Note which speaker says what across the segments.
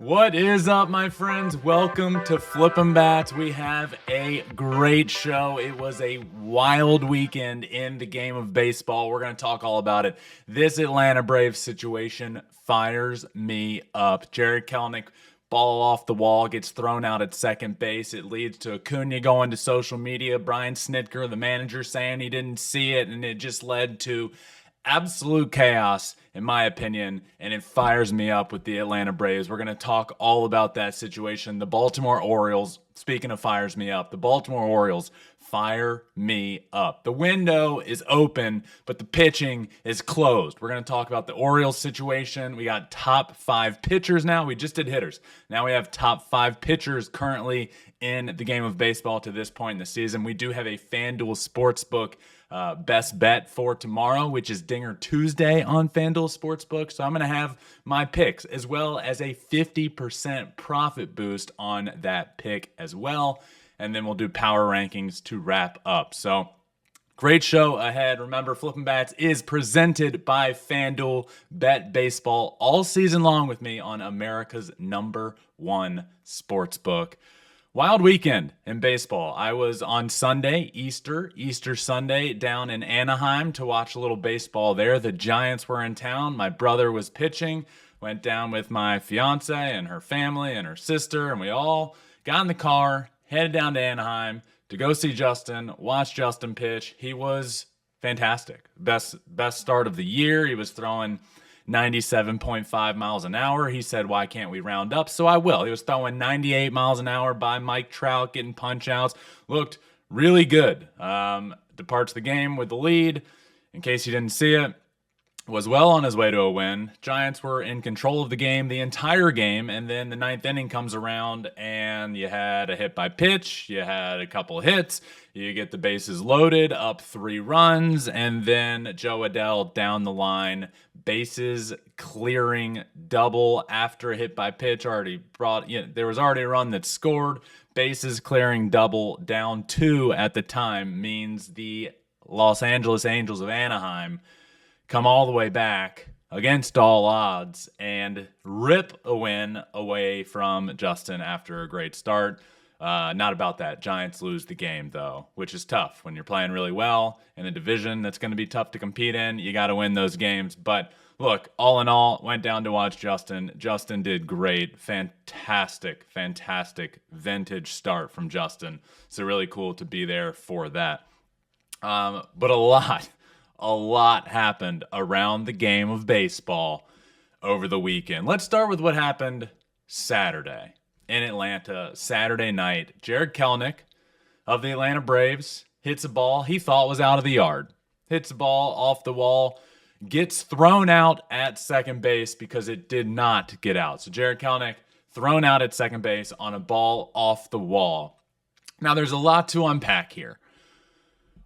Speaker 1: What is up, my friends? Welcome to Flippin' Bats. We have a great show. It was a wild weekend in the game of baseball. We're going to talk all about it. This Atlanta Braves situation fires me up. Jared Kelenic, ball off the wall, gets thrown out at second base. It leads to Acuña going to social media. Brian Snitker, the manager, saying he didn't see it, and it just led to absolute chaos, in my opinion, and it fires me up with the Atlanta Braves. We're going to talk all about that situation. The Baltimore Orioles, speaking of fires me up, the Baltimore Orioles fire me up. The window is open, but the pitching is closed. We're going to talk about the Orioles situation. We got top 5 pitchers now. We just did hitters. Now we have top 5 pitchers currently in the game of baseball to this point in the season. We do have a FanDuel Sportsbook best bet for tomorrow, which is Dinger Tuesday on FanDuel Sportsbook. So I'm going to have my picks as well as a 50% profit boost on that pick as well. And then we'll do power rankings to wrap up. So great show ahead. Remember, Flippin' Bats is presented by FanDuel. Bet baseball all season long with me on America's #1 sportsbook. Wild weekend in baseball. I was on Sunday, Easter Sunday, down in Anaheim to watch a little baseball there. The Giants were in town. My brother was pitching. Went down with my fiance and her family and her sister, and we all got in the car, headed down to Anaheim to go see Justin, watch Justin pitch. He was fantastic. Best start of the year. He was throwing 97.5 miles an hour. He said, why can't we round up? So I will. He was throwing 98 miles an hour by Mike Trout, getting punch outs. Looked really good. Departs the game with the lead. In case you didn't see it, was well on his way to a win. Giants were in control of the game the entire game, and then the 9th inning comes around, and you had a hit by pitch, you had a couple hits, you get the bases loaded, up 3 runs, and then Joe Adell down the line, bases clearing double after a hit by pitch. There was already a run that scored. Bases clearing double, down 2 at the time, means the Los Angeles Angels of Anaheim come all the way back against all odds and rip a win away from Justin after a great start. Not about that. Giants lose the game, though, which is tough. When you're playing really well in a division that's going to be tough to compete in, you got to win those games. But look, all in all, went down to watch Justin. Justin did great. Fantastic vintage start from Justin. So really cool to be there for that. But a lot happened around the game of baseball over the weekend. Let's start with what happened Saturday in Atlanta. Saturday night, Jared Kelenic of the Atlanta Braves hits a ball he thought was out of the yard. Hits a ball off the wall, gets thrown out at second base because it did not get out. So Jared Kelenic thrown out at second base on a ball off the wall. Now there's a lot to unpack here.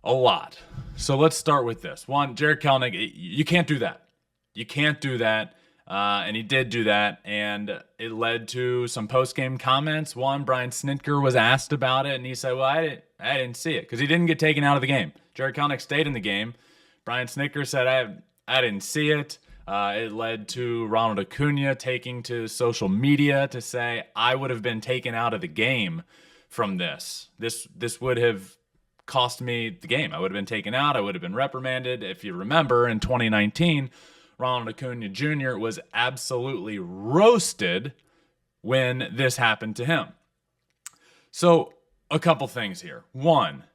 Speaker 1: A lot. So let's start with this. One, Jared Kelenic, you can't do that. You can't do that. And he did do that. And it led to some post-game comments. One, Brian Snitker was asked about it. And he said, well, I didn't see it. Because he didn't get taken out of the game. Jared Kelenic stayed in the game. Brian Snitker said, I didn't see it. It led to Ronald Acuña taking to social media to say, I would have been taken out of the game from this. This would have cost me the game. I would have been taken out. I would have been reprimanded. If you remember, in 2019, Ronald Acuña Jr. was absolutely roasted when this happened to him. So, a couple things here. One,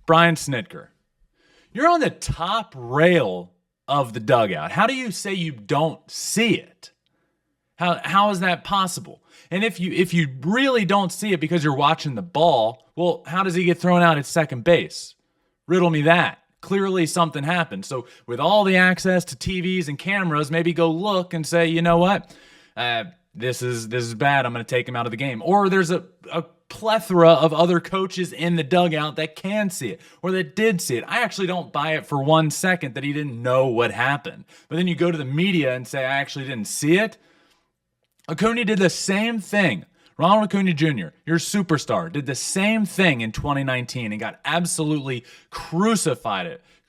Speaker 1: Brian Snitker, you're on the top rail of the dugout. How do you say you don't see it? How is that possible? And if you really don't see it because you're watching the ball, well, how does he get thrown out at second base? Riddle me that. Clearly something happened. So with all the access to TVs and cameras, maybe go look and say, you know what? This is bad. I'm going to take him out of the game. Or there's a plethora of other coaches in the dugout that can see it or that did see it. I actually don't buy it for 1 second that he didn't know what happened. But then you go to the media and say, I actually didn't see it. Acuña did the same thing. Ronald Acuña Jr., your superstar, did the same thing in 2019 and got absolutely crucified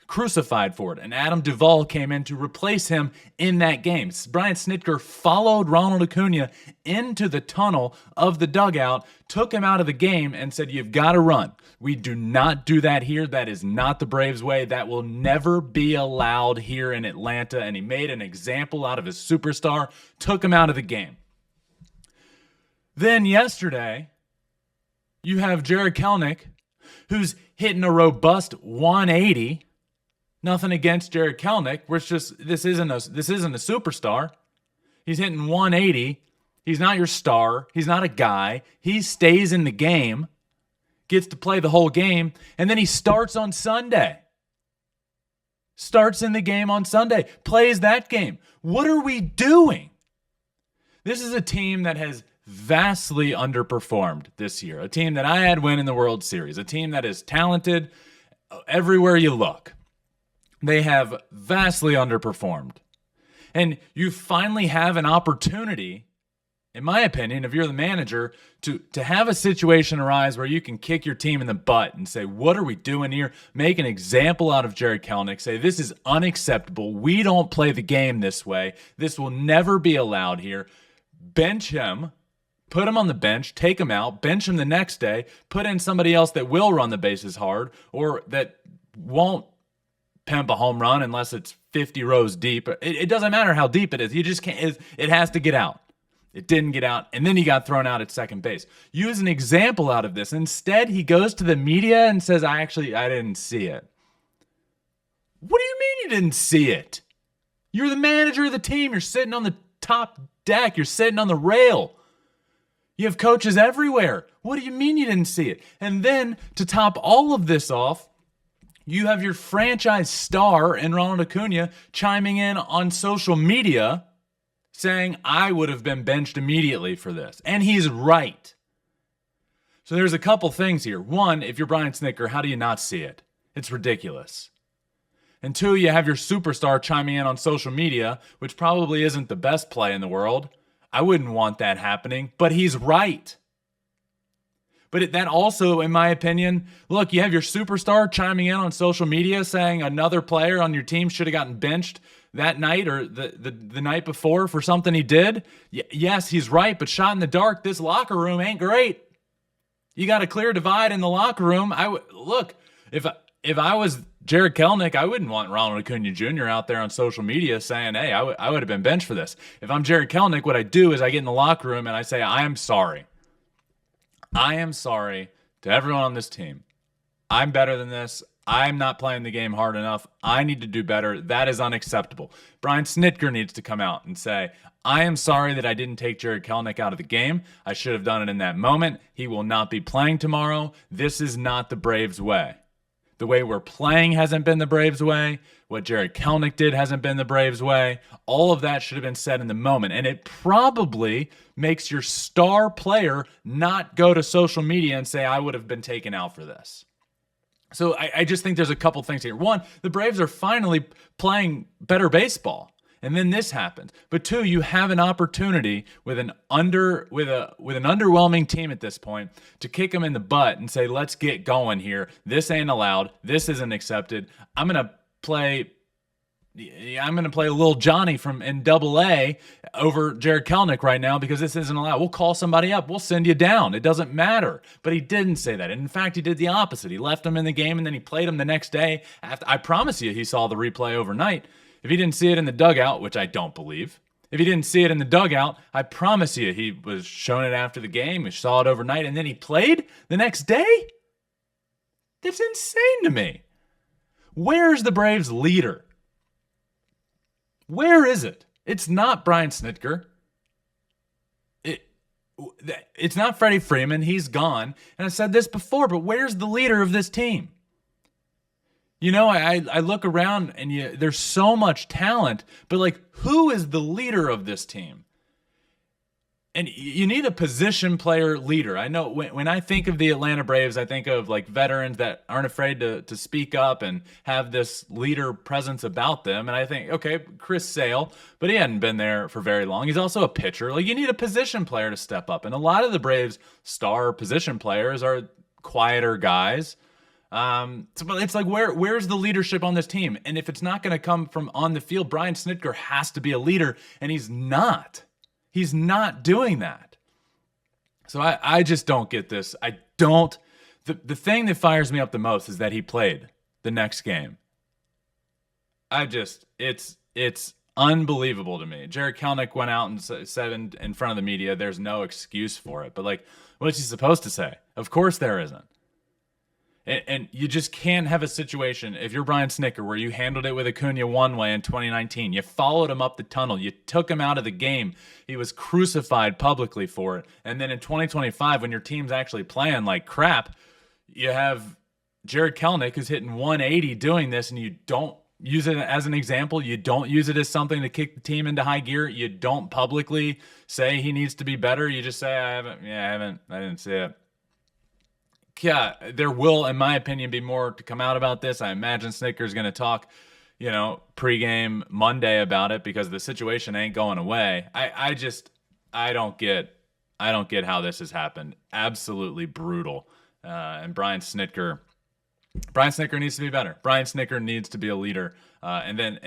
Speaker 1: crucified for it. And Adam Duvall came in to replace him in that game. Brian Snitker followed Ronald Acuña into the tunnel of the dugout, took him out of the game, and said, "You've got to run." We do not do that here. That is not the Braves way. That will never be allowed here in Atlanta. And he made an example out of his superstar, took him out of the game. Then yesterday, you have Jared Kelenic, who's hitting a robust 180. Nothing against Jared Kelenic. This isn't a superstar. He's hitting 180. He's not your star. He's not a guy. He stays in the game, gets to play the whole game, and then he starts on Sunday. Starts in the game on Sunday, plays that game. What are we doing? This is a team that has vastly underperformed this year. A team that I had win in the World Series. A team that is talented everywhere you look. They have vastly underperformed. And you finally have an opportunity, in my opinion, if you're the manager, to have a situation arise where you can kick your team in the butt and say, what are we doing here? Make an example out of Jared Kelenic. Say, this is unacceptable. We don't play the game this way. This will never be allowed here. Bench him. Put him on the bench, take him out, bench him the next day, put in somebody else that will run the bases hard or that won't pimp a home run unless it's 50 rows deep. It doesn't matter how deep it is. You just can't. It has to get out. It didn't get out, and then he got thrown out at second base. Use an example out of this. Instead, he goes to the media and says, I didn't see it. What do you mean you didn't see it? You're the manager of the team. You're sitting on the top deck. You're sitting on the rail. You have coaches everywhere. What do you mean you didn't see it? And then to top all of this off, you have your franchise star in Ronald Acuña chiming in on social media saying, I would have been benched immediately for this. And he's right. So there's a couple things here. One, if you're Brian Snitker, how do you not see it? It's ridiculous. And two, you have your superstar chiming in on social media, which probably isn't the best play in the world. I wouldn't want that happening, but he's right. But that also, in my opinion, look, you have your superstar chiming in on social media saying another player on your team should have gotten benched that night or the night before for something he did. Yes, he's right, but shot in the dark, this locker room ain't great. You got a clear divide in the locker room. Look, if I was Jared Kelenic, I wouldn't want Ronald Acuña Jr. out there on social media saying, hey, I would have been benched for this. If I'm Jared Kelenic, what I do is I get in the locker room and I say, I am sorry. I am sorry to everyone on this team. I'm better than this. I'm not playing the game hard enough. I need to do better. That is unacceptable. Brian Snitker needs to come out and say, I am sorry that I didn't take Jared Kelenic out of the game. I should have done it in that moment. He will not be playing tomorrow. This is not the Braves way. The way we're playing hasn't been the Braves way. What Jared Kelenic did hasn't been the Braves way. All of that should have been said in the moment. And it probably makes your star player not go to social media and say, I would have been taken out for this. So I just think there's a couple things here. One, the Braves are finally playing better baseball. And then this happens. But two, you have an opportunity with an underwhelming team at this point to kick them in the butt and say, let's get going here. This ain't allowed. This isn't accepted. I'm gonna play a little Johnny in Double-A over Jared Kelenic right now because this isn't allowed. We'll call somebody up. We'll send you down. It doesn't matter. But he didn't say that. And in fact, he did the opposite. He left him in the game and then he played him the next day. I promise you, he saw the replay overnight. If he didn't see it in the dugout, which I don't believe, if he didn't see it in the dugout, I promise you he was shown it after the game. He saw it overnight, and then he played the next day? That's insane to me. Where's the Braves' leader? Where is it? It's not Brian Snitker. It's not Freddie Freeman. He's gone. And I said this before, but where's the leader of this team? You know, I look around and there's so much talent, but who is the leader of this team? And you need a position player leader. I know when I think of the Atlanta Braves, I think of veterans that aren't afraid to speak up and have this leader presence about them. And I think, okay, Chris Sale, but he hadn't been there for very long. He's also a pitcher. You need a position player to step up. And a lot of the Braves' star position players are quieter guys. But it's like, where's the leadership on this team? And if it's not going to come from on the field, Brian Snitker has to be a leader, and he's not. He's not doing that. So I just don't get this. I don't. The thing that fires me up the most is that he played the next game. It's unbelievable to me. Jared Kelenic went out and said in front of the media, there's no excuse for it. But like, what's he supposed to say? Of course there isn't. And you just can't have a situation, if you're Brian Snitker, where you handled it with Acuña one way in 2019. You followed him up the tunnel. You took him out of the game. He was crucified publicly for it. And then in 2025, when your team's actually playing like crap, you have Jared Kelenic who's hitting 180 doing this, and you don't use it as an example. You don't use it as something to kick the team into high gear. You don't publicly say he needs to be better. You just say, I didn't see it. Yeah, there will, in my opinion, be more to come out about this. I imagine Snitker's going to talk, pregame Monday about it, because the situation ain't going away. I don't get how this has happened. Absolutely brutal. And Brian Snitker needs to be better. Brian Snitker needs to be a leader. And then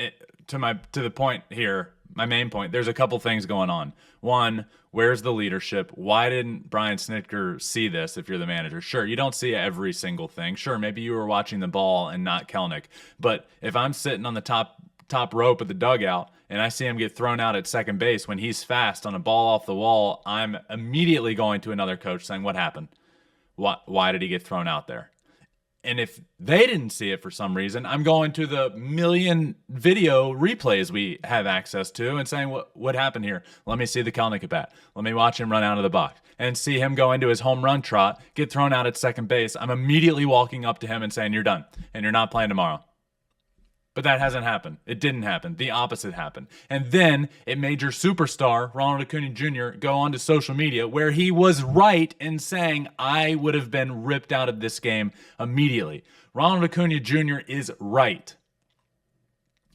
Speaker 1: to the point here, my main point, there's a couple things going on. One, where's the leadership? Why didn't Brian Snitker see this if you're the manager? Sure, you don't see every single thing. Sure, maybe you were watching the ball and not Kelenic. But if I'm sitting on the top rope of the dugout and I see him get thrown out at second base when he's fast on a ball off the wall, I'm immediately going to another coach saying, what happened? Why did he get thrown out there? And if they didn't see it for some reason, I'm going to the million video replays we have access to and saying, what happened here? Let me see the Kelenic at bat. Let me watch him run out of the box and see him go into his home run trot, get thrown out at second base. I'm immediately walking up to him and saying, you're done and you're not playing tomorrow. But that hasn't happened. It didn't happen. The opposite happened. And then it made your superstar, Ronald Acuña Jr., go onto social media where he was right in saying, I would have been ripped out of this game immediately. Ronald Acuña Jr. is right.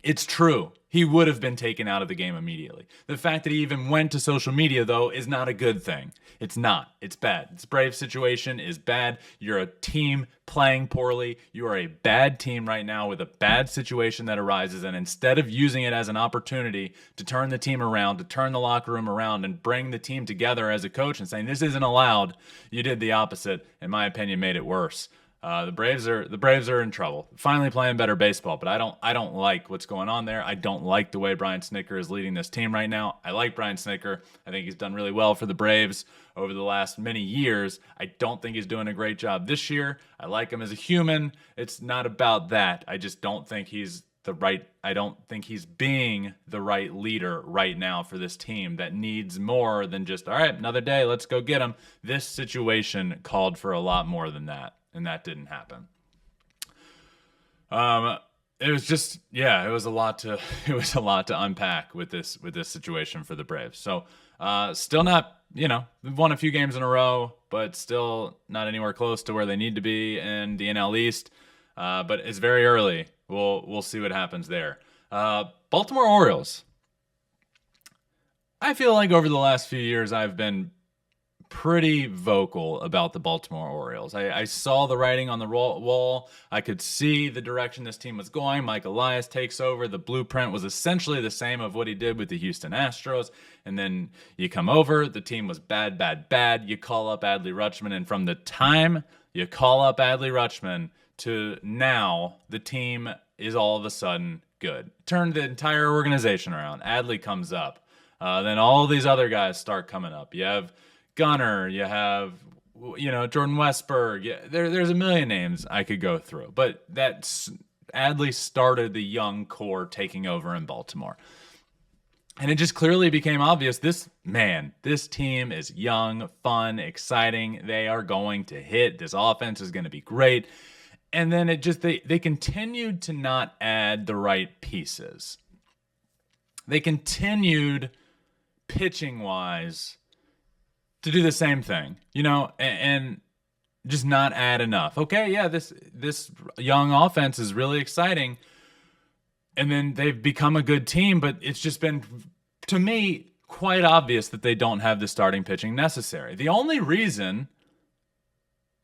Speaker 1: It's true. He would have been taken out of the game immediately. The fact that he even went to social media, though, is not a good thing. It's not. It's bad. This Brave situation is bad. You're a team playing poorly. You are a bad team right now with a bad situation that arises, and instead of using it as an opportunity to turn the team around, to turn the locker room around and bring the team together as a coach and saying this isn't allowed, you did the opposite. In my opinion, made it worse. The Braves are in trouble. Finally playing better baseball, but I don't like what's going on there. I don't like the way Brian Snitker is leading this team right now. I like Brian Snitker. I think he's done really well for the Braves over the last many years. I don't think he's doing a great job this year. I like him as a human. It's not about that. I just don't think he's I don't think he's being the right leader right now for this team that needs more than just, all right, another day, let's go get him. This situation called for a lot more than that. And that didn't happen. It was just, it was a lot to unpack with this situation for the Braves. So, still not, we've won a few games in a row, but still not anywhere close to where they need to be in the NL East. But it's very early. We'll see what happens there. Baltimore Orioles. I feel like over the last few years, I've been pretty vocal about the Baltimore Orioles. I saw the writing on the wall. I could see the direction this team was going. Mike Elias takes over. The blueprint was essentially the same of what he did with the Houston Astros. And then you come over, the team was bad, bad, bad. You call up Adley Rutschman, and from the time you call up Adley Rutschman to now, the team is all of a sudden good. Turned the entire organization around. Adley comes up. Then all these other guys start coming up. You have Gunnar, you have, Jordan Westberg. Yeah, there's a million names I could go through, but Adley started the young core taking over in Baltimore. And it just clearly became obvious, this team is young, fun, exciting. They are going to hit. This offense is going to be great. And then they continued to not add the right pieces. They continued, pitching-wise, to do the same thing, and just not add enough. Okay, yeah, this young offense is really exciting, and then they've become a good team, but it's just been, to me, quite obvious that they don't have the starting pitching necessary. The only reason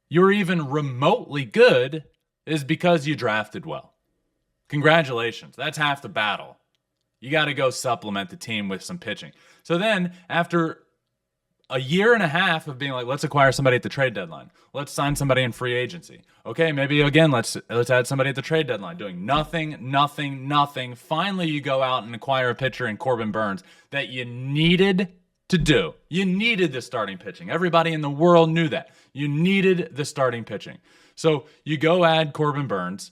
Speaker 1: you're even remotely good is because you drafted well. Congratulations. That's half the battle. You got to go supplement the team with some pitching. So then after a year and a half of being like, let's acquire somebody at the trade deadline. Let's sign somebody in free agency. Okay, maybe again, let's add somebody at the trade deadline. Doing nothing. Finally, you go out and acquire a pitcher in Corbin Burnes that you needed to do. You needed the starting pitching. Everybody in the world knew that. You needed the starting pitching. So you go add Corbin Burnes.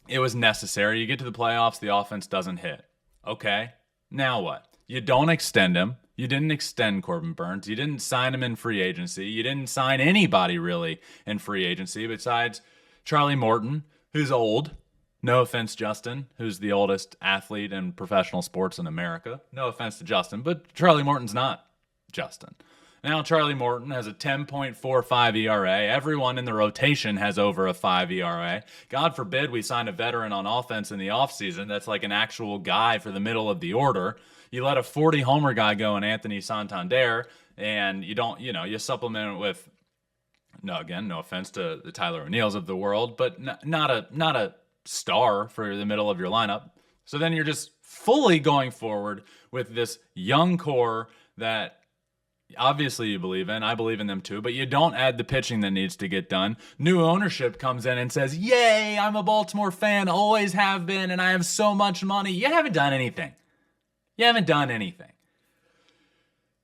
Speaker 1: It was necessary. You get to the playoffs, the offense doesn't hit. Okay, now what? You don't extend him. You didn't extend Corbin Burnes. You didn't sign him in free agency. You didn't sign anybody really in free agency besides Charlie Morton, who's old. No offense, Justin, who's the oldest athlete in professional sports in America. No offense to Justin, but Charlie Morton's not Justin. Now Charlie Morton has a 10.45 ERA. Everyone in the rotation has over a 5 ERA. God forbid we sign a veteran on offense in the offseason that's like an actual guy for the middle of the order. You let a 40-homer guy go in Anthony Santander, and you supplement it with, no offense to the Tyler O'Neills of the world, but not a star for the middle of your lineup. So then you're just fully going forward with this young core that obviously you believe in. I believe in them too, but you don't add the pitching that needs to get done. New ownership comes in and says, yay, I'm a Baltimore fan, always have been, and I have so much money. You haven't done anything.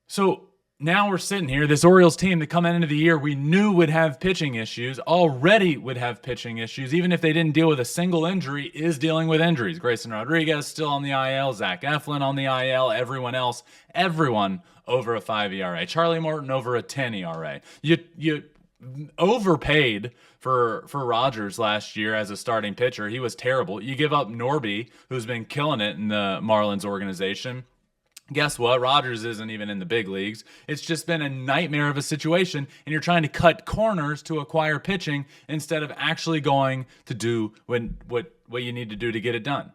Speaker 1: So now we're sitting here, this Orioles team that coming into the year we knew would have pitching issues, already would have pitching issues, even if they didn't deal with a single injury, is dealing with injuries. Grayson Rodriguez still on the IL, Zach Eflin on the IL, everyone over a 5 ERA. Charlie Morton over a 10 ERA. You overpaid for Rogers last year as a starting pitcher. He was terrible. You give up Norby, who's been killing it in the Marlins organization. Guess what? Rogers isn't even in the big leagues. It's just been a nightmare of a situation, and you're trying to cut corners to acquire pitching instead of actually going to do what you need to do to get it done.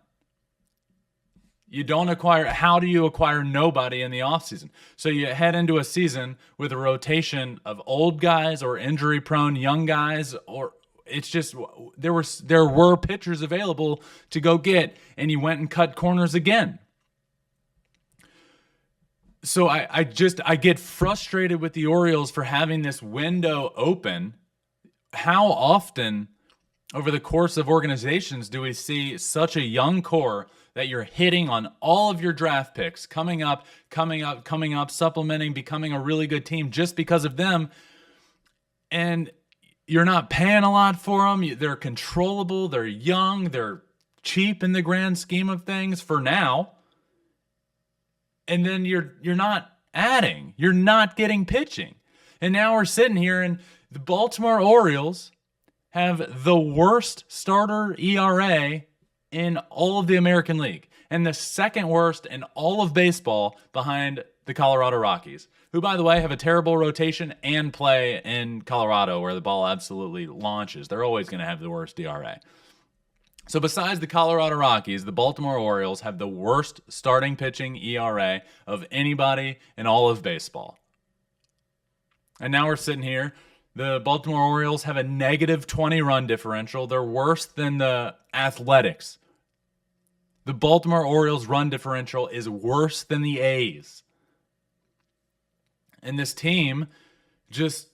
Speaker 1: You don't acquire. How do you acquire nobody in the offseason? So you head into a season with a rotation of old guys or injury-prone young guys, or it's just there were pitchers available to go get, and you went and cut corners again. So I get frustrated with the Orioles for having this window open. How often over the course of organizations do we see such a young core that you're hitting on all of your draft picks, coming up, supplementing, becoming a really good team just because of them, and you're not paying a lot for them. They're controllable, they're young, they're cheap in the grand scheme of things for now. And then you're not adding. You're not getting pitching. And now we're sitting here, and the Baltimore Orioles have the worst starter ERA in all of the American League and the second worst in all of baseball behind the Colorado Rockies, who, by the way, have a terrible rotation and play in Colorado where the ball absolutely launches. They're always going to have the worst ERA. So besides the Colorado Rockies, the Baltimore Orioles have the worst starting pitching ERA of anybody in all of baseball. And now we're sitting here. The Baltimore Orioles have a negative 20 run differential. They're worse than the Athletics. The Baltimore Orioles run differential is worse than the A's. And this team just,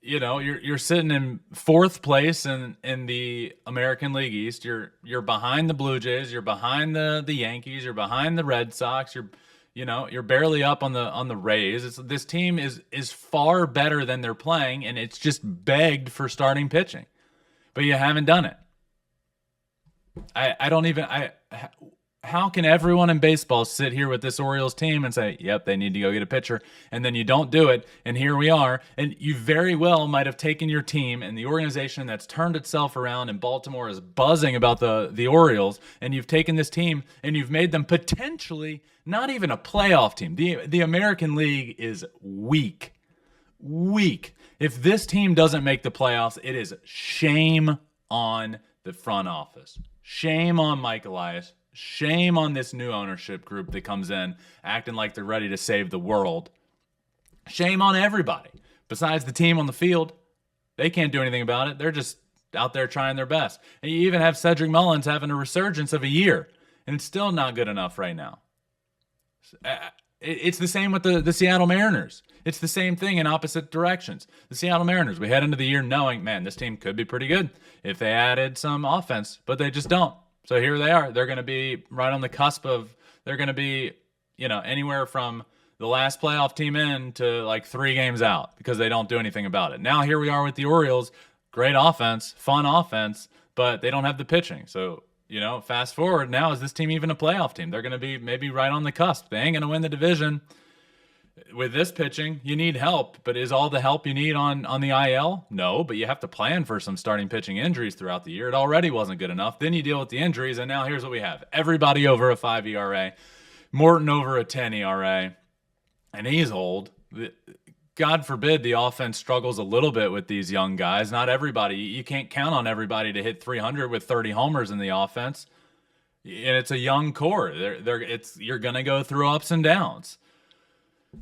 Speaker 1: you're sitting in fourth place in the American League East. You're behind the Blue Jays. You're behind the Yankees. You're behind the Red Sox. You're barely up on the Rays. This team is far better than they're playing, and it's just begged for starting pitching. But you haven't done it. How can everyone in baseball sit here with this Orioles team and say, yep, they need to go get a pitcher, and then you don't do it, and here we are, and you very well might have taken your team and the organization that's turned itself around, and Baltimore is buzzing about the Orioles, and you've taken this team and you've made them potentially not even a playoff team. The American League is weak. If this team doesn't make the playoffs, it is shame on the front office. Shame on Mike Elias. Shame on this new ownership group that comes in acting like they're ready to save the world. Shame on everybody. Besides the team on the field, they can't do anything about it. They're just out there trying their best. And you even have Cedric Mullins having a resurgence of a year, and it's still not good enough right now. It's the same with the Seattle Mariners. It's the same thing in opposite directions. The Seattle Mariners, we head into the year knowing, man, this team could be pretty good if they added some offense, but they just don't. So here they are. They're going to be right on the cusp of, they're going to be, anywhere from the last playoff team in to like 3 games out because they don't do anything about it. Now here we are with the Orioles. Great offense, fun offense, but they don't have the pitching. So, fast forward, now is this team even a playoff team? They're going to be maybe right on the cusp. They ain't going to win the division. With this pitching, you need help, but is all the help you need on the IL? No, but you have to plan for some starting pitching injuries throughout the year. It already wasn't good enough. Then you deal with the injuries, and now here's what we have. Everybody over a 5 ERA. Morton over a 10 ERA, and he's old. God forbid the offense struggles a little bit with these young guys. Not everybody. You can't count on everybody to hit 300 with 30 homers in the offense. And it's a young core. You're going to go through ups and downs.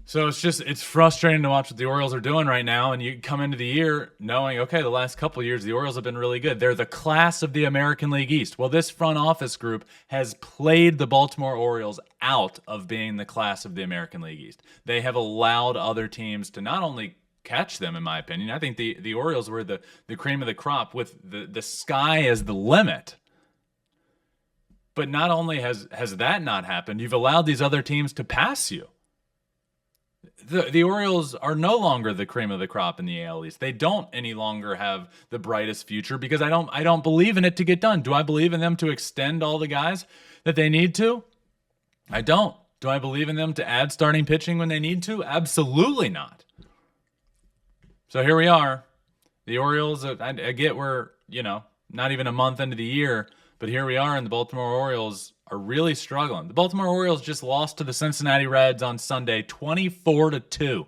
Speaker 1: So it's frustrating to watch what the Orioles are doing right now, and you come into the year knowing, okay, the last couple of years the Orioles have been really good. They're the class of the American League East. Well, this front office group has played the Baltimore Orioles out of being the class of the American League East. They have allowed other teams to not only catch them, in my opinion. I think the Orioles were the cream of the crop with the sky as the limit. But not only has that not happened, you've allowed these other teams to pass you. The Orioles are no longer the cream of the crop in the AL East. They don't any longer have the brightest future because I don't believe in it to get done. Do I believe in them to extend all the guys that they need to? I don't. Do I believe in them to add starting pitching when they need to? Absolutely not. So here we are. The Orioles, I get we're, not even a month into the year, but here we are, and the Baltimore Orioles are really struggling. The Baltimore Orioles just lost to the Cincinnati Reds on Sunday, 24-2.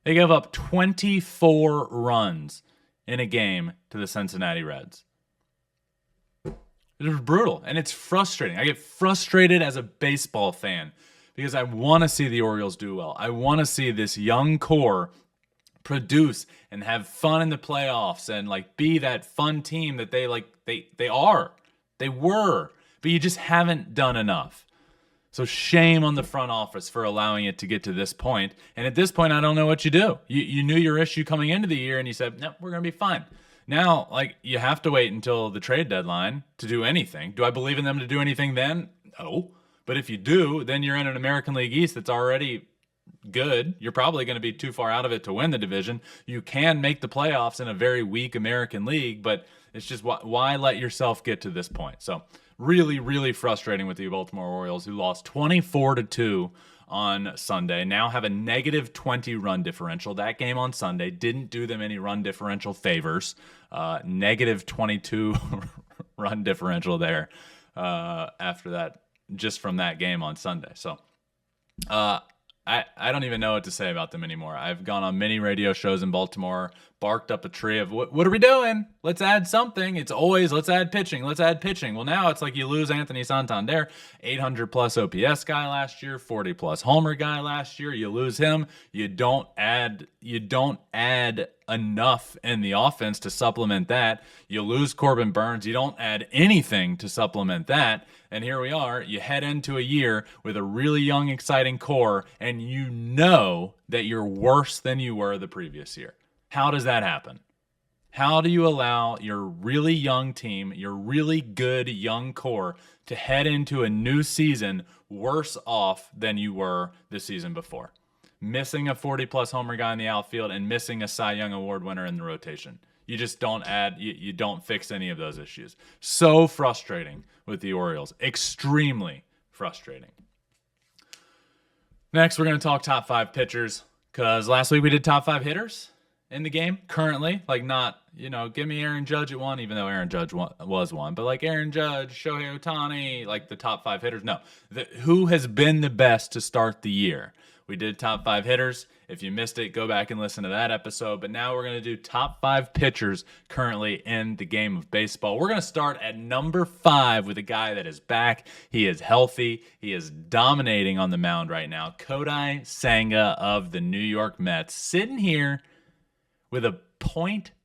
Speaker 1: They gave up 24 runs in a game to the Cincinnati Reds. It was brutal, and it's frustrating. I get frustrated as a baseball fan because I want to see the Orioles do well. I want to see this young core produce and have fun in the playoffs and be that fun team that they were. But you just haven't done enough. So shame on the front office for allowing it to get to this point. And at this point, I don't know what you do. You knew your issue coming into the year, and you said, no, we're going to be fine. Now, you have to wait until the trade deadline to do anything. Do I believe in them to do anything then? No. But if you do, then you're in an American League East that's already good. You're probably going to be too far out of it to win the division. You can make the playoffs in a very weak American League, but it's just why let yourself get to this point? So really, really frustrating with the Baltimore Orioles, who lost 24-2 on Sunday, now have a negative 20 run differential. That game on Sunday didn't do them any run differential favors. Negative 22 run differential there after that, just from that game on Sunday. So I don't even know what to say about them anymore. I've gone on many radio shows in Baltimore, barked up a tree of, what are we doing? Let's add something. It's always, let's add pitching. Let's add pitching. Well, now it's like you lose Anthony Santander, 800-plus OPS guy last year, 40-plus homer guy last year. You lose him. You don't add enough in the offense to supplement that. You lose Corbin Burns. You don't add anything to supplement that. And here we are. You head into a year with a really young, exciting core, and you know that you're worse than you were the previous year. How does that happen? How do you allow your really young team, your really good young core, to head into a new season worse off than you were the season before? Missing a 40-plus homer guy in the outfield and missing a Cy Young Award winner in the rotation. You just don't add, you don't fix any of those issues. So frustrating with the Orioles. Extremely frustrating. Next, we're going to talk top 5 pitchers, because last week we did top 5 hitters in the game currently. Not, give me Aaron Judge at 1, even though Aaron Judge was 1. But Aaron Judge, Shohei Ohtani, the top 5 hitters. No, who has been the best to start the year? We did top 5 hitters. If you missed it, go back and listen to that episode. But now we're going to do top 5 pitchers currently in the game of baseball. We're going to start at number 5 with a guy that is back. He is healthy. He is dominating on the mound right now. Kodai Senga of the New York Mets, sitting here with a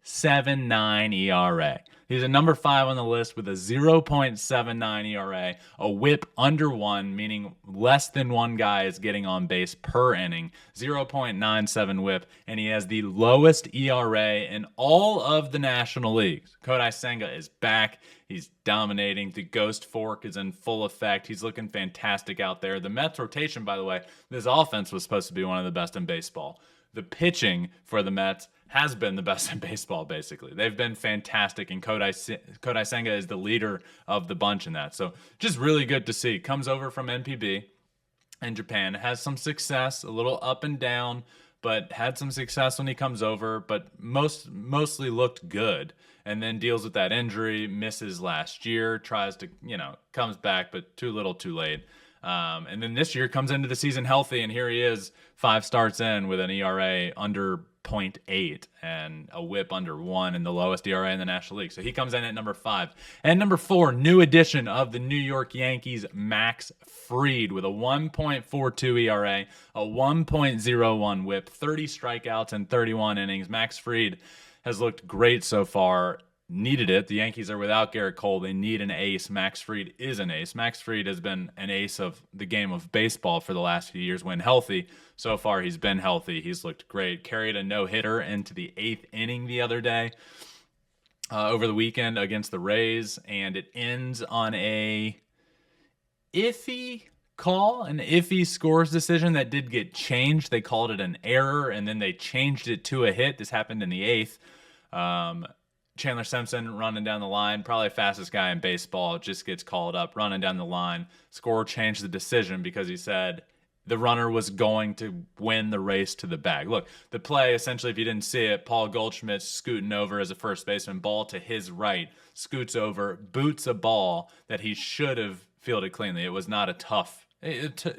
Speaker 1: 0.79 ERA. He's a number 5 on the list with a 0.79 ERA, a whip under 1, meaning less than one guy is getting on base per inning, 0.97 whip, and he has the lowest ERA in all of the National Leagues. Kodai Senga is back. He's dominating. The ghost fork is in full effect. He's looking fantastic out there. The Mets rotation, by the way, this offense was supposed to be one of the best in baseball. The pitching for the Mets has been the best in baseball, basically. They've been fantastic, and Kodai Senga is the leader of the bunch in that. So just really good to see. Comes over from NPB in Japan, has some success, a little up and down, but had some success when he comes over, but mostly looked good, and then deals with that injury, misses last year, tries to, comes back, but too little too late. And then this year comes into the season healthy, and here he is 5 starts in with an ERA under 0.8 and a whip under 1 and the lowest ERA in the National League. So he comes in at number 5. And number 4, new addition of the New York Yankees, Max Fried, with a 1.42 ERA, a 1.01 whip, 30 strikeouts and 31 innings. Max Fried has looked great so far. Needed it. The Yankees are without Garrett Cole. They need an ace. Max Fried is an ace. Max Fried has been an ace of the game of baseball for the last few years when healthy. So far, he's been healthy. He's looked great. Carried a no-hitter into the 8th inning the other day over the weekend against the Rays, and it ends on a iffy call, an iffy scores decision that did get changed. They called it an error, and then they changed it to a hit. This happened in the 8th. Chandler Simpson running down the line, probably fastest guy in baseball, just gets called up, running down the line. Scorer changed the decision because he said the runner was going to win the race to the bag. Look, the play, essentially, if you didn't see it, Paul Goldschmidt scooting over as a first baseman, ball to his right, scoots over, boots a ball that he should have fielded cleanly. It was not a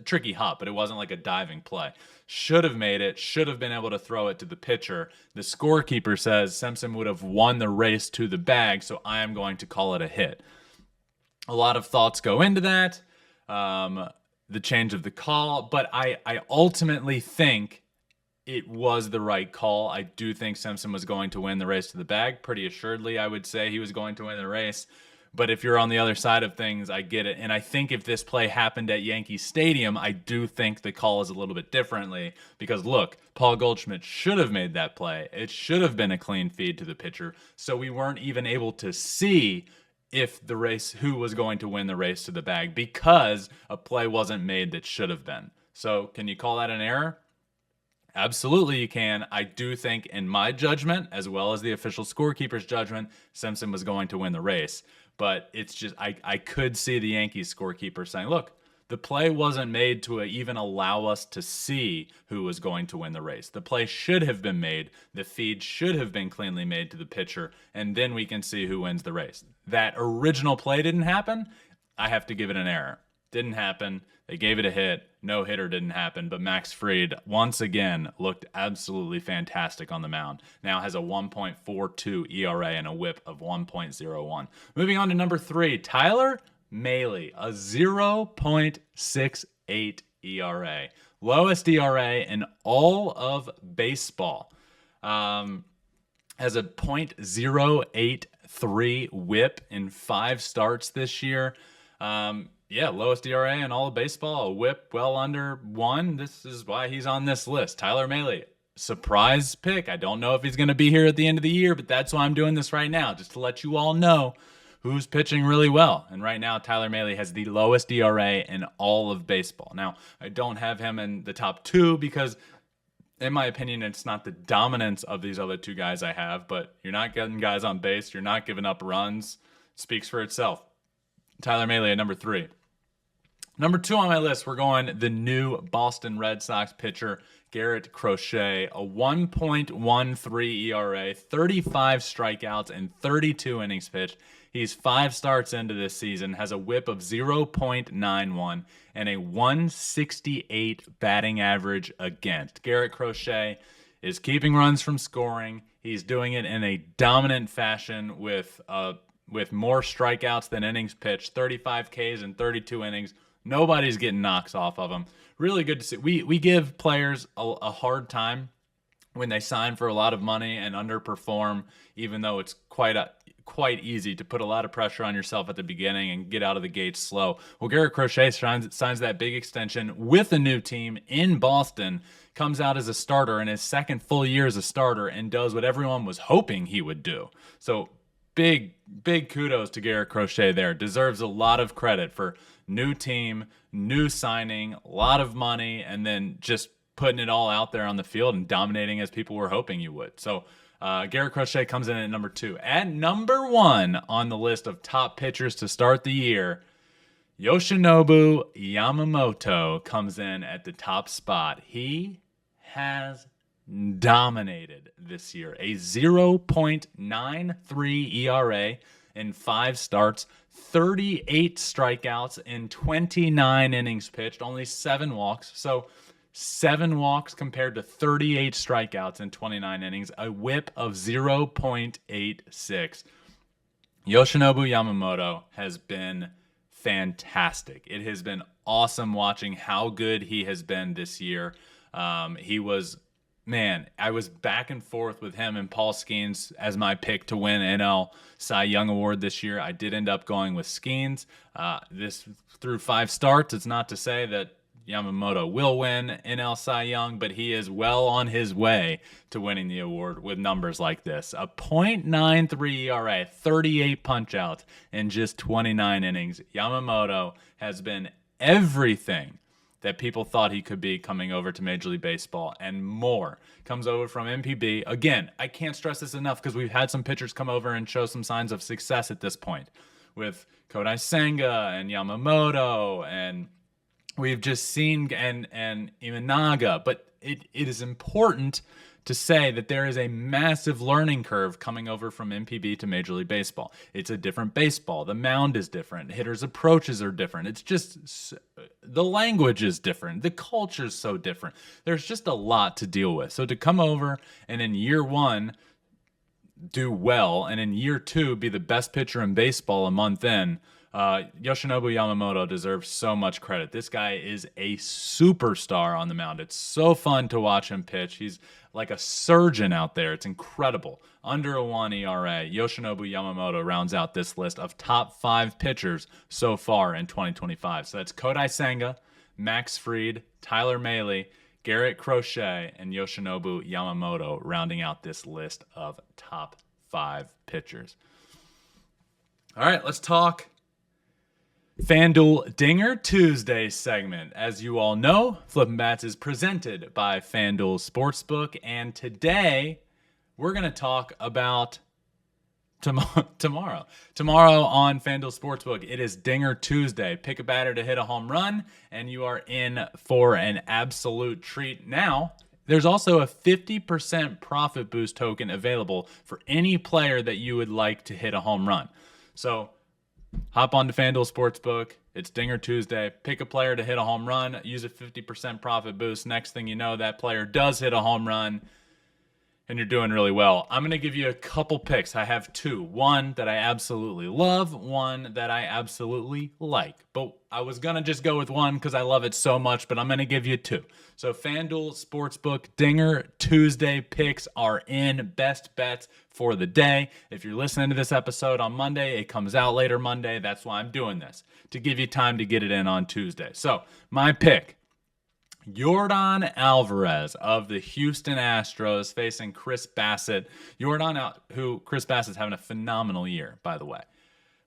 Speaker 1: tricky hop, but it wasn't like a diving play. Should have made it, should have been able to throw it to the pitcher. The scorekeeper says Simpson would have won the race to the bag, so I am going to call it a hit. A lot of thoughts go into that, the change of the call, but I ultimately think it was the right call. I do think Simpson was going to win the race to the bag. Pretty assuredly, I would say he was going to win the race. But if you're on the other side of things, I get it. And I think if this play happened at Yankee Stadium, I do think the call is a little bit differently. Because, look, Paul Goldschmidt should have made that play. It should have been a clean feed to the pitcher. So we weren't even able to see who was going to win the race to the bag because a play wasn't made that should have been. So can you call that an error? Absolutely you can. I do think, in my judgment, as well as the official scorekeeper's judgment, Simpson was going to win the race. But it's just, I could see the Yankees scorekeeper saying, look, the play wasn't made to even allow us to see who was going to win the race. The play should have been made. The feed should have been cleanly made to the pitcher, and then we can see who wins the race. That original play didn't happen. I have to give it an error. Didn't happen. They gave it a hit. No hitter didn't happen, but Max Fried once again looked absolutely fantastic on the mound. Now has a 1.42 ERA and a whip of 1.01. Moving on to number 3, Tyler Mahle, a 0.68 ERA. Lowest ERA in all of baseball. Has a .083 whip in 5 starts this year. Lowest ERA in all of baseball, a whip well under 1. This is why he's on this list. Tyler Mahle, surprise pick. I don't know if he's going to be here at the end of the year, but that's why I'm doing this right now, just to let you all know who's pitching really well. And right now, Tyler Mahle has the lowest ERA in all of baseball. Now, I don't have him in the top 2 because, in my opinion, it's not the dominance of these other 2 guys I have, but you're not getting guys on base. You're not giving up runs. It speaks for itself. Tyler Mahle at number 3. Number 2 on my list, we're going the new Boston Red Sox pitcher, Garrett Crochet, a 1.13 ERA, 35 strikeouts, and 32 innings pitched. He's 5 starts into this season, has a whip of 0.91, and a 168 batting average against. Garrett Crochet is keeping runs from scoring. He's doing it in a dominant fashion with more strikeouts than innings pitched, 35 Ks in 32 innings. Nobody's getting knocks off of him. Really good to see. We give players a hard time when they sign for a lot of money and underperform, even though it's quite easy to put a lot of pressure on yourself at the beginning and get out of the gates slow. Well, Garrett Crochet signs that big extension with a new team in Boston, comes out as a starter in his second full year as a starter, and does what everyone was hoping he would do. So big kudos to Garrett Crochet there. Deserves a lot of credit for new team, new signing, a lot of money, and then just putting it all out there on the field and dominating as people were hoping you would. So Garrett Crochet comes in at number 2. At number 1 on the list of top pitchers to start the year, Yoshinobu Yamamoto comes in at the top spot. He has dominated this year. A 0.93 ERA in 5 starts, 38 strikeouts in 29 innings pitched, only 7 walks. So 7 walks compared to 38 strikeouts in 29 innings, a whip of 0.86. Yoshinobu Yamamoto has been fantastic. It has been awesome watching how good he has been this year. I was back and forth with him and Paul Skeens as my pick to win NL Cy Young Award this year. I did end up going with Skeens. This through 5 starts, it's not to say that Yamamoto will win NL Cy Young, but he is well on his way to winning the award with numbers like this. A .93 ERA, 38 punch-outs in just 29 innings. Yamamoto has been everything that people thought he could be coming over to Major League Baseball and more. Comes over from MPB. Again, I can't stress this enough because we've had some pitchers come over and show some signs of success at this point with Kodai Senga and Yamamoto, and we've just seen and Imanaga, but it is important to say that there is a massive learning curve coming over from MPB to Major League Baseball. It's a different baseball. The mound is different. Hitters' approaches are different. It's just the language is different. The culture is so different. There's just a lot to deal with. So to come over and in year 1 do well, and in year 2 be the best pitcher in baseball a month in, Yoshinobu Yamamoto deserves so much credit. This guy is a superstar on the mound. It's so fun to watch him pitch. He's like a surgeon out there. It's incredible. Under a 1 ERA, Yoshinobu Yamamoto rounds out this list of top 5 pitchers so far in 2025. So that's Kodai Senga, Max Fried, Tyler Mahle, Garrett Crochet, and Yoshinobu Yamamoto rounding out this list of top 5 pitchers. All right, let's talk FanDuel Dinger Tuesday segment. As you all know, Flippin' Bats is presented by FanDuel Sportsbook, and today we're going to talk about tomorrow. Tomorrow on FanDuel Sportsbook, it is Dinger Tuesday. Pick a batter to hit a home run, and you are in for an absolute treat. Now, there's also a 50% profit boost token available for any player that you would like to hit a home run. So hop on to FanDuel Sportsbook. It's Dinger Tuesday. Pick a player to hit a home run. Use a 50% profit boost. Next thing you know, that player does hit a home run, and you're doing really well. I'm going to give you a couple picks. I have 2. One that I absolutely love, one that I absolutely like. But I was going to just go with one because I love it so much, but I'm going to give you 2. So FanDuel Sportsbook Dinger Tuesday picks are in. Best bets for the day. If you're listening to this episode on Monday, it comes out later Monday. That's why I'm doing this, to give you time to get it in on Tuesday. So my pick, Yordan Alvarez of the Houston Astros facing Chris Bassett. Chris Bassett's having a phenomenal year, by the way.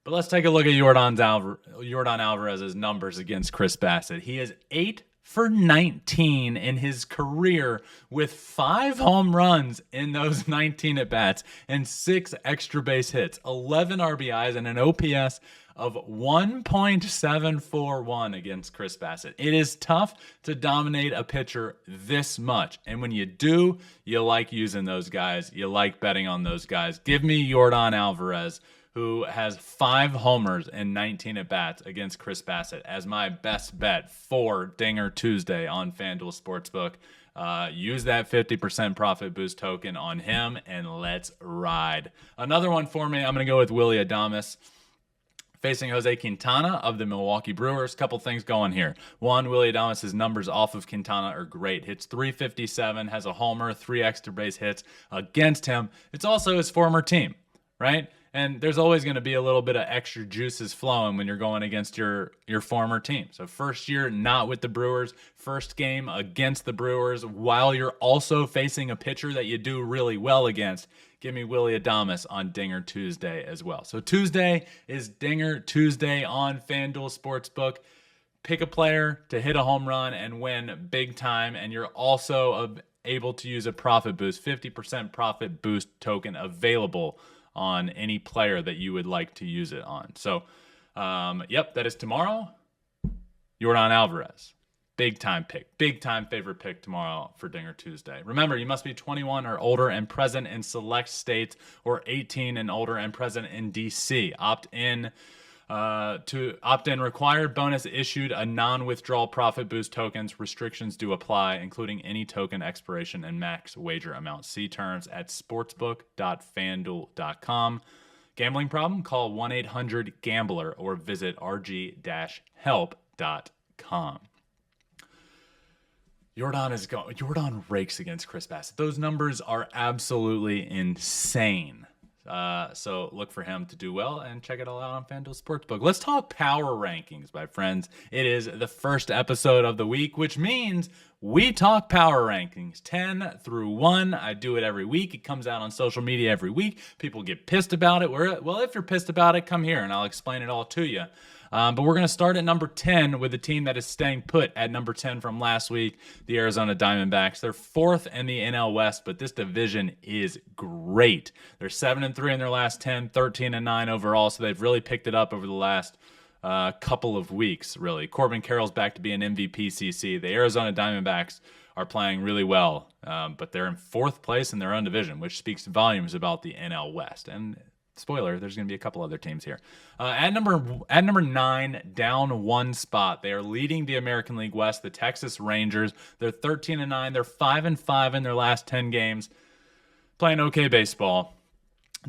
Speaker 1: But let's take a look at Yordan Alvarez's numbers against Chris Bassett. He is 8 for 19 in his career with 5 home runs in those 19 at-bats and 6 extra base hits, 11 RBIs, and an OPS of 1.741 against Chris Bassett. It is tough to dominate a pitcher this much. And when you do, you like using those guys. You like betting on those guys. Give me Yordan Alvarez, who has 5 homers and 19 at-bats against Chris Bassett, as my best bet for Dinger Tuesday on FanDuel Sportsbook. Use that 50% profit boost token on him, and let's ride. Another one for me, I'm going to go with Willy Adames. Facing Jose Quintana of the Milwaukee Brewers. Couple things going here. One, Willy Adames' numbers off of Quintana are great. Hits .357, has a homer, 3 extra base hits against him. It's also his former team, right? And there's always going to be a little bit of extra juices flowing when you're going against your former team. So first year, not with the Brewers. First game against the Brewers while you're also facing a pitcher that you do really well against. Give me Willy Adames on Dinger Tuesday as well. So Tuesday is Dinger Tuesday on FanDuel Sportsbook. Pick a player to hit a home run and win big time. And you're also able to use a profit boost, 50% profit boost token available on any player that you would like to use it on. So, that is tomorrow. Yordan Alvarez. Big time pick. Big time favorite pick tomorrow for Dinger Tuesday. Remember, you must be 21 or older and present in select states, or 18 and older and present in DC. Opt-in required. Bonus issued a non-withdrawal profit boost tokens. Restrictions do apply, including any token expiration and max wager amount. See terms at sportsbook.fanduel.com. Gambling problem? Call 1-800-GAMBLER or visit rg-help.com. Yordan rakes against Chris Bassett. Those numbers are absolutely insane. So look for him to do well and check it all out on FanDuel Sportsbook. Let's talk power rankings, my friends. It is the first episode of the week, which means we talk power rankings 10 through 1. I do it every week. It comes out on social media every week. People get pissed about it. Well, if you're pissed about it, come here and I'll explain it all to you. But we're going to start at number 10 with a team that is staying put at number 10 from last week, the Arizona Diamondbacks. They're 4th in the NL West, but this division is great. They're 7-3 in their last 10, 13-9 overall, so they've really picked it up over the last couple of weeks, really. Corbin Carroll's back to be an MVP CC. The Arizona Diamondbacks are playing really well, but they're in 4th place in their own division, which speaks volumes about the NL West. And spoiler, there's going to be a couple other teams here. At number 9, down 1 spot, they are leading the American League West, the Texas Rangers. They're 13-9. They're 5-5 in their last 10 games. Playing okay baseball.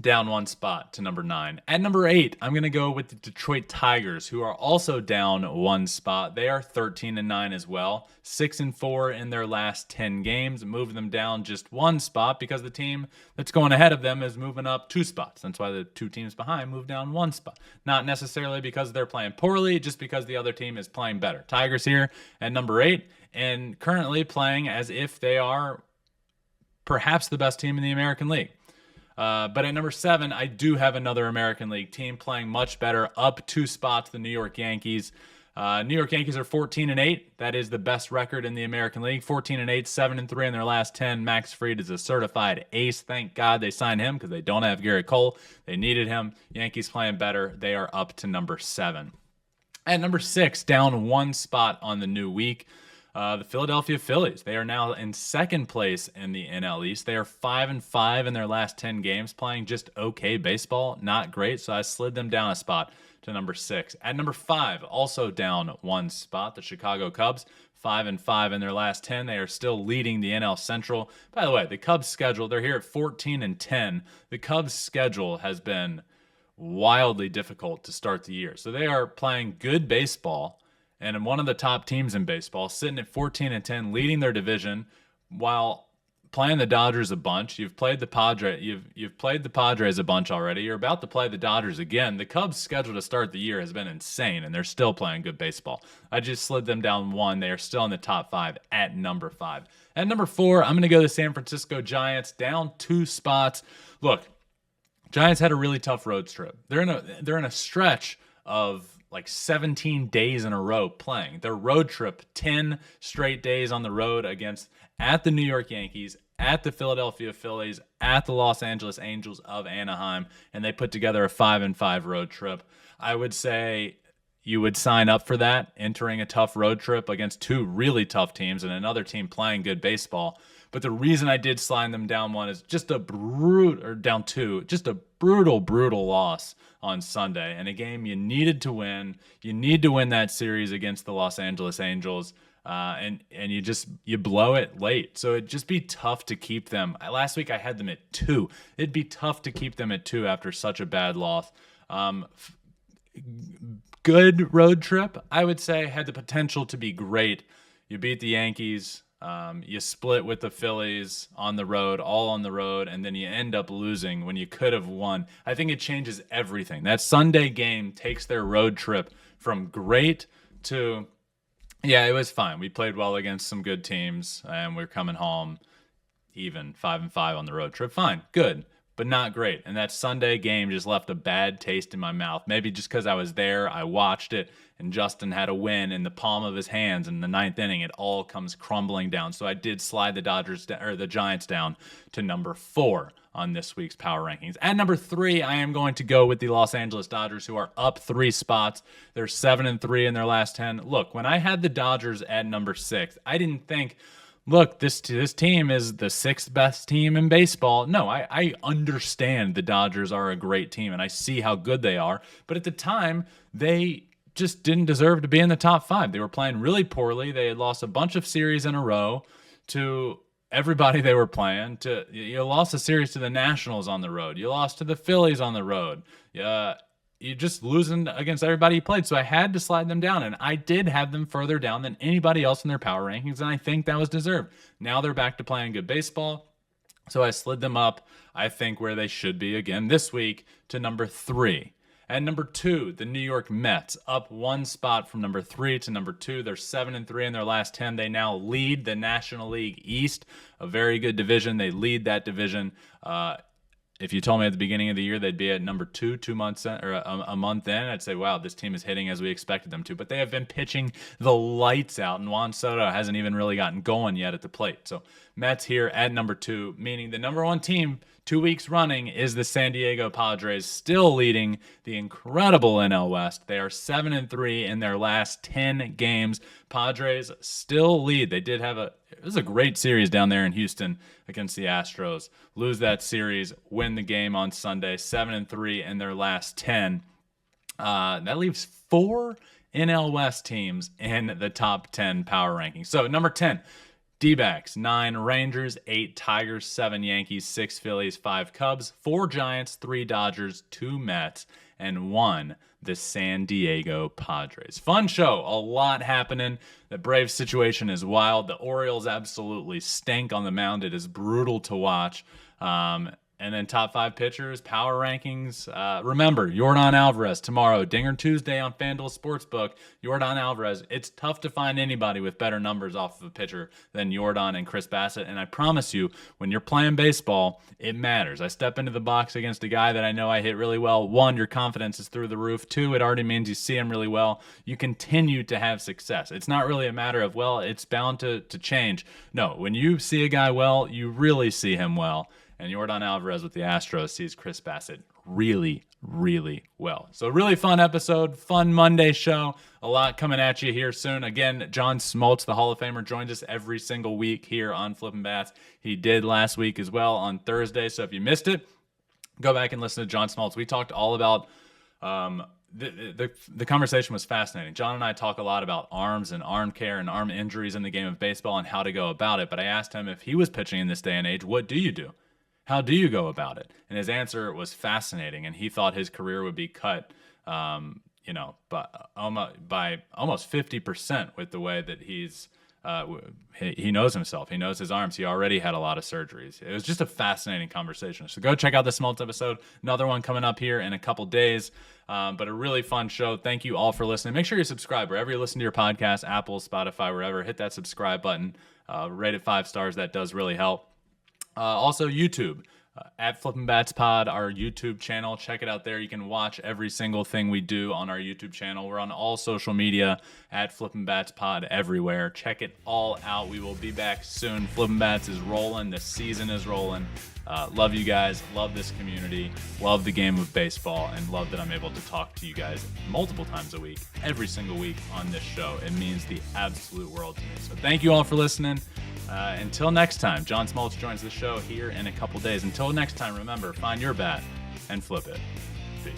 Speaker 1: Down 1 spot to number 9. At number 8, I'm going to go with the Detroit Tigers, who are also down 1 spot. They are 13-9 as well. 6-4 in their last 10 games. Move them down just 1 spot because the team that's going ahead of them is moving up 2 spots. That's why the 2 teams behind move down 1 spot. Not necessarily because they're playing poorly, just because the other team is playing better. Tigers here at number 8 and currently playing as if they are perhaps the best team in the American League. But at number 7, I do have another American League team playing much better, up 2 spots, the New York Yankees. New York Yankees are 14-8. That is the best record in the American League. 14-8, 7-3 in their last 10. Max Fried is a certified ace. Thank God they signed him because they don't have Garrett Cole. They needed him. Yankees playing better. They are up to number 7. At number 6, down 1 spot on the new week. The Philadelphia Phillies. They are now in 2nd place in the NL East. They are 5-5 in their last 10 games, playing just okay baseball, not great. So I slid them down a spot to number 6. At number 5, also down 1 spot, the Chicago Cubs. 5-5 in their last 10. They are still leading the NL Central. By the way, the Cubs' schedule, they're here at 14-10. The Cubs' schedule has been wildly difficult to start the year. So they are playing good baseball and one of the top teams in baseball, sitting at 14-10, leading their division while playing the Dodgers a bunch. You've played the Padres a bunch already. You're about to play the Dodgers again. The Cubs' schedule to start the year has been insane, and they're still playing good baseball. I just slid them down 1. They are still in the top 5 at number 5. At number 4, I'm going to go to the San Francisco Giants, down 2 spots. Look, Giants had a really tough road trip. They're in a stretch of like 17 days in a row playing. Their road trip, 10 straight days on the road at the New York Yankees, at the Philadelphia Phillies, at the Los Angeles Angels of Anaheim, and they put together a 5-5 road trip. I would say you would sign up for that, entering a tough road trip against 2 really tough teams and another team playing good baseball. But the reason I did slide them down 1 is just down 2, just a brutal loss on Sunday, and a game you needed to win. You need to win that series against the Los Angeles Angels, and you blow it late. So it'd just be tough to keep them. Last week I had them at 2. It'd be tough to keep them at 2 after such a bad loss. good road trip, I would say. Had the potential to be great. You beat the Yankees. You split with the Phillies on the road, all on the road, and then you end up losing when you could have won. I think it changes everything. That Sunday game takes their road trip from great to, yeah, it was fine. We played well against some good teams, and we're coming home even 5-5 on the road trip. Fine, good, but not great. And that Sunday game just left a bad taste in my mouth. Maybe just because I was there, I watched it, and Justin had a win in the palm of his hands in the ninth inning. It all comes crumbling down. So I did slide the Giants down to number 4 on this week's power rankings. At number 3, I am going to go with the Los Angeles Dodgers, who are up 3 spots. They're 7-3 in their last 10. Look, when I had the Dodgers at number 6, I didn't think, look, this team is the 6th best team in baseball. No, I understand the Dodgers are a great team, and I see how good they are. But at the time, they just didn't deserve to be in the top 5. They were playing really poorly. They had lost a bunch of series in a row to everybody they were playing. You lost a series to the Nationals on the road. You lost to the Phillies on the road. You just losing against everybody you played. So I had to slide them down, and I did have them further down than anybody else in their power rankings, and I think that was deserved. Now they're back to playing good baseball, so I slid them up, I think, where they should be again this week to number 3. At number 2, the New York Mets, up 1 spot from number 3 to number 2. They're 7-3 in their last 10. They now lead the National League East, a very good division. They lead that division. If you told me at the beginning of the year they'd be at number 2 2 months in, or a month in, I'd say, wow, this team is hitting as we expected them to. But they have been pitching the lights out, and Juan Soto hasn't even really gotten going yet at the plate. So Mets here at number 2, meaning the number 1 team 2 weeks running is the San Diego Padres, still leading the incredible NL West. They are 7-3 in their last 10 games. Padres still lead. They did have it was a great series down there in Houston against the Astros. Lose that series, win the game on Sunday, 7-3 in their last 10. That leaves 4 NL West teams in the top 10 power rankings. So number 10, D-backs, 9 Rangers, 8 Tigers, 7 Yankees, 6 Phillies, 5 Cubs, 4 Giants, 3 Dodgers, 2 Mets, and 1 the San Diego Padres. Fun show. A lot happening. The Braves situation is wild. The Orioles absolutely stink on the mound. It is brutal to watch. And then top 5 pitchers, power rankings. Remember, Yordan Alvarez tomorrow, Dinger Tuesday on FanDuel Sportsbook. Yordan Alvarez, it's tough to find anybody with better numbers off of a pitcher than Yordan and Chris Bassett. And I promise you, when you're playing baseball, it matters. I step into the box against a guy that I know I hit really well. 1, your confidence is through the roof. 2, it already means you see him really well. You continue to have success. It's not really a matter of, well, it's bound to change. No, when you see a guy well, you really see him well. And Yordan Alvarez with the Astros sees Chris Bassett really, really well. So really fun episode, fun Monday show. A lot coming at you here soon. Again, John Smoltz, the Hall of Famer, joins us every single week here on Flippin' Bats. He did last week as well on Thursday. So if you missed it, go back and listen to John Smoltz. We talked all about the conversation was fascinating. John and I talk a lot about arms and arm care and arm injuries in the game of baseball and how to go about it. But I asked him if he was pitching in this day and age, what do you do? How do you go about it? And his answer was fascinating, and he thought his career would be cut, by almost 50% with the way that he knows himself. He knows his arms. He already had a lot of surgeries. It was just a fascinating conversation. So go check out the Smoltz episode. Another one coming up here in a couple days, but a really fun show. Thank you all for listening. Make sure you subscribe wherever you listen to your podcast, Apple, Spotify, wherever. Hit that subscribe button. Rate it 5 stars. That does really help. Also, YouTube, at Flippin' Bats Pod, our YouTube channel. Check it out there. You can watch every single thing we do on our YouTube channel. We're on all social media at Flippin' Bats Pod everywhere. Check it all out. We will be back soon. Flippin' Bats is rolling. The season is rolling. Love you guys. Love this community. Love the game of baseball, and love that I'm able to talk to you guys multiple times a week, every single week on this show. It means the absolute world to me. So thank you all for listening. Until next time, John Smoltz joins the show here in a couple days. Until next time, remember, find your bat and flip it. Peace.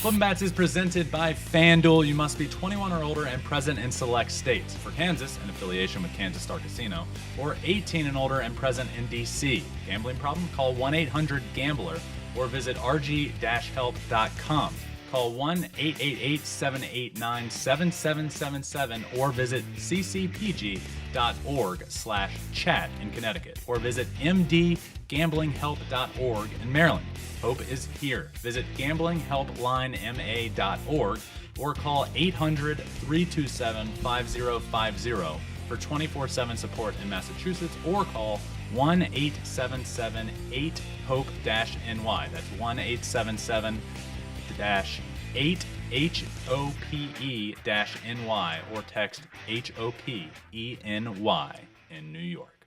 Speaker 1: Flippin' Bats is presented by FanDuel. You must be 21 or older and present in select states. For Kansas, an affiliation with Kansas Star Casino, or 18 and older and present in D.C. Gambling problem? Call 1-800-GAMBLER or visit rg-help.com. Call 1-888-789-7777 or visit ccpg.org/chat in Connecticut, or visit mdgamblinghelp.org in Maryland. Hope is here. Visit gamblinghelplinema.org or call 800-327-5050 for 24/7 support in Massachusetts, or call 1-877-8-HOPE-NY. That's 1-877-8-HOPE-NY, or text HOPENY in New York.